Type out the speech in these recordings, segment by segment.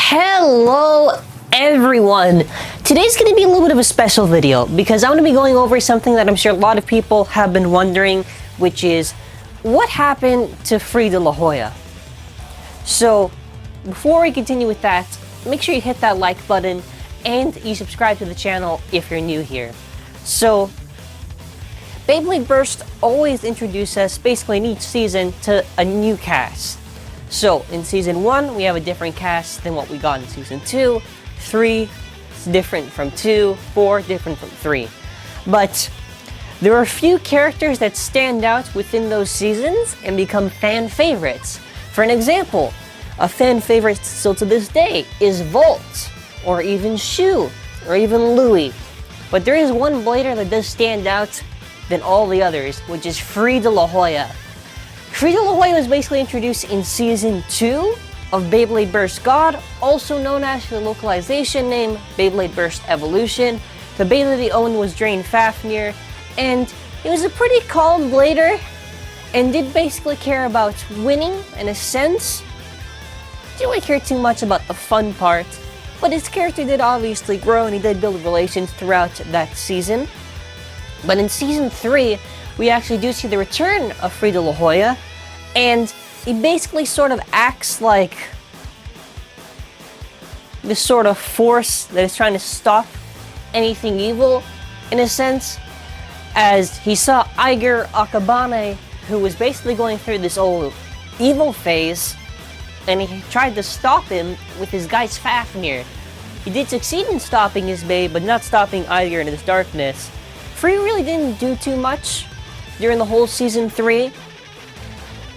Hello everyone! Today's going to be a little bit of a special video because I'm going to be going over something that I'm sure a lot of people have been wondering, which is what happened to Free de la Hoya? So before we continue with that, make sure you hit that like button and you subscribe to the channel if you're new here. So Beyblade Burst always introduces us basically in each season to a new cast. So in season 1 we have a different cast than what we got in season 2, 3 is different from 2, 4 different from 3. But there are a few characters that stand out within those seasons and become fan favorites. For an example, a fan favorite still to this day is Volt, or even Shu, or even Louie. But there is one blader that does stand out than all the others, which is Free de la Hoya. Free de la Hoya was basically introduced in Season 2 of Beyblade Burst God, also known as the localization name Beyblade Burst Evolution. The Beyblade he owned was Drain Fafnir, and he was a pretty calm blader and did basically care about winning in a sense. Didn't really care too much about the fun part, but his character did obviously grow and he did build relations throughout that season. But in Season 3, we actually do see the return of Free de la Hoya, and he basically sort of acts like this sort of force that is trying to stop anything evil, in a sense, as he saw Iger Akabane, who was basically going through this old evil phase, and he tried to stop him with his Geist Fafnir. He did succeed in stopping his babe, but not stopping Iger in his darkness. Free really didn't do too much during the whole Season 3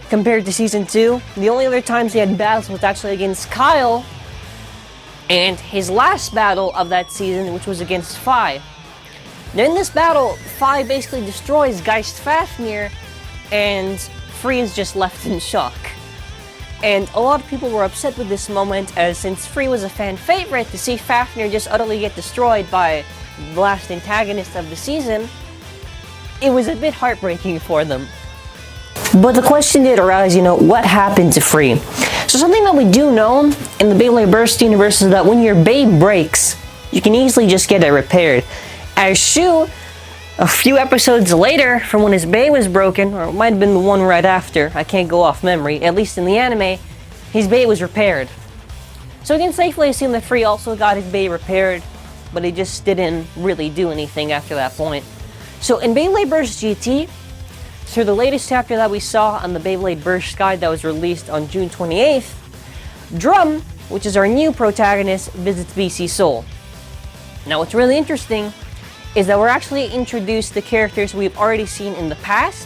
compared to Season 2. The only other times he had battles was actually against Kyle and his last battle of that season, which was against Fi. Now in this battle, Fi basically destroys Geist Fafnir and Free is just left in shock. And a lot of people were upset with this moment, as since Free was a fan favorite, to see Fafnir just utterly get destroyed by the last antagonist of the season, it was a bit heartbreaking for them. But the question did arise, what happened to Free? So something that we do know in the Beyblade Burst universe is that when your babe breaks, you can easily just get it repaired. As Shu, a few episodes later from when his babe was broken, or it might have been the one right after, I can't go off memory, at least in the anime, his babe was repaired. So we can safely assume that Free also got his babe repaired, but he just didn't really do anything after that point. So in Beyblade Burst GT, through the latest chapter that we saw on the Beyblade Burst guide that was released on June 28th, Drum, which is our new protagonist, visits BC Seoul. Now what's really interesting is that we're actually introduced to characters we've already seen in the past,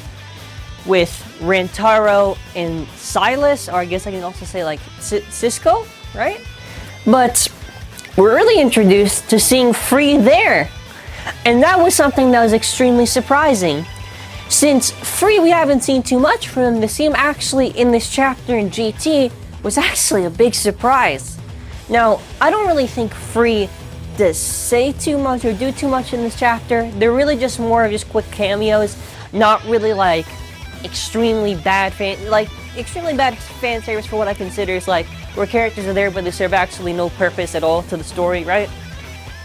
with Rantaro and Silas, or I guess I can also say like Cisco, right? But we're really introduced to seeing Free there. And that was something that was extremely surprising. Since Free, we haven't seen too much from him, to see him actually in this chapter in GT was actually a big surprise. Now, I don't really think Free does say too much or do too much in this chapter. They're really just more of just quick cameos, not really like extremely bad fan service for what I consider is like where characters are there but they serve actually no purpose at all to the story, right?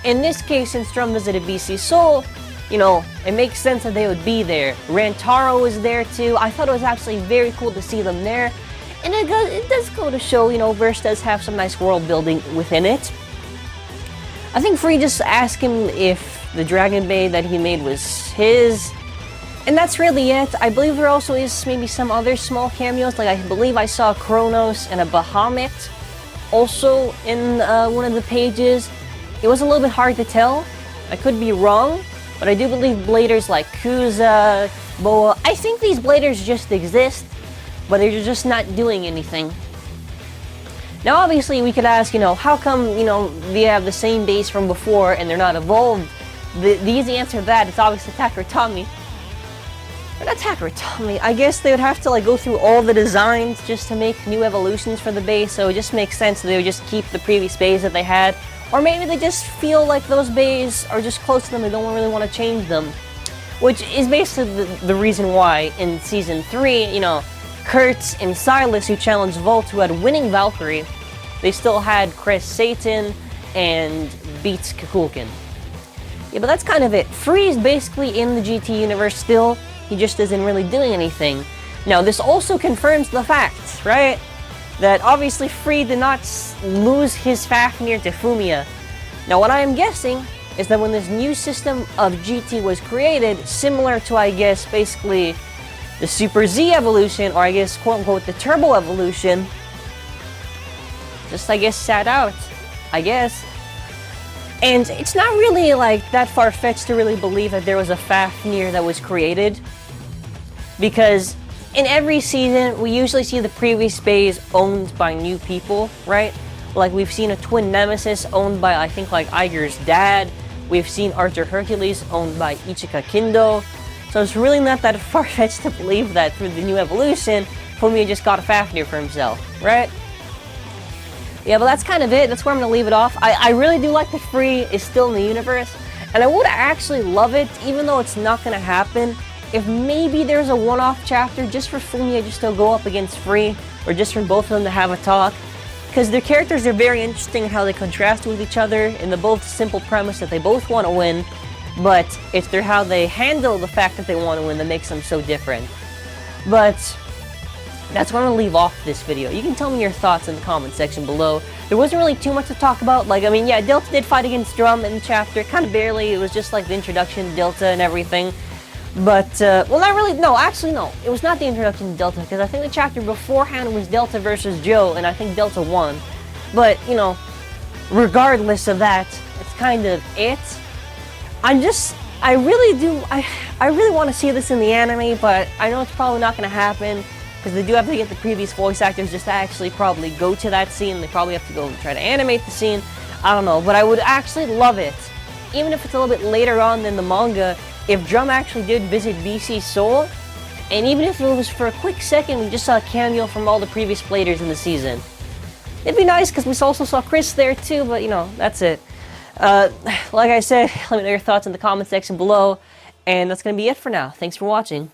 In this case, since Drum visited BC Seoul, it makes sense that they would be there. Rantaro was there too. I thought it was actually very cool to see them there. And it does go to show, Burst does have some nice world building within it. I think Free just asked him if the Dragon Bay that he made was his. And that's really it. I believe there also is maybe some other small cameos. Like I believe I saw Kronos and a Bahamut also in one of the pages. It was a little bit hard to tell. I could be wrong, but I do believe bladers like Kuza, Boa, I think these bladers just exist, but they're just not doing anything. Now obviously we could ask, how come, they have the same base from before and they're not evolved? The easy answer to that is obviously TAKARA TOMY. Or not TAKARA TOMY, I guess they would have to go through all the designs just to make new evolutions for the base, so it just makes sense that they would just keep the previous base that they had. Or maybe they just feel like those bays are just close to them, they don't really want to change them. Which is basically the reason why in Season 3, Kurtz and Silas, who challenged Volt, who had winning Valkyrie, they still had Chris Satan and Beats Kukulkan. Yeah, but that's kind of it. Free is basically in the GT universe still. He just isn't really doing anything. Now, this also confirms the fact, right, that obviously Free did not lose his Fafnir to Fumiya. Now, what I am guessing is that when this new system of GT was created, similar to, I guess, basically the Super Z evolution, or I guess, quote-unquote, the Turbo evolution, just, I guess, sat out, I guess. And it's not really, like, that far-fetched to really believe that there was a Fafnir that was created, because in every season, we usually see the previous bays owned by new people, right? Like, we've seen a twin nemesis owned by, I think, like, Iger's dad. We've seen Arthur Hercules owned by Ichika Kindo. So it's really not that far-fetched to believe that through the new evolution, Fumiya just got a Fafnir for himself, right? Yeah, but that's kind of it. That's where I'm going to leave it off. I really do like that Free is still in the universe, and I would actually love it, even though it's not going to happen, if maybe there's a one-off chapter just for Fumiya just to go up against Free, or just for both of them to have a talk. Because their characters are very interesting in how they contrast with each other, in the both simple premise that they both want to win, but it's how they handle the fact that they want to win that makes them so different. But that's where I'm going to leave off this video. You can tell me your thoughts in the comment section below. There wasn't really too much to talk about. Like, I mean, yeah, Delta did fight against Drum in the chapter, kind of barely. It was just like the introduction to Delta and everything. But, well, not really. No, actually, no. It was not the introduction to Delta, because I think the chapter beforehand was Delta versus Joe, and I think Delta won. But, you know, regardless of that, it's kind of it. I really want to see this in the anime, but I know it's probably not going to happen, because they do have to get the previous voice actors just to actually probably go to that scene. They probably have to go and try to animate the scene. I don't know, but I would actually love it, even if it's a little bit later on than the manga, if Drum actually did visit BC Seoul, and even if it was for a quick second, we just saw a cameo from all the previous players in the season. It'd be nice, because we also saw Chris there too, but you know, that's it. Like I said, let me know your thoughts in the comment section below, and that's going to be it for now. Thanks for watching.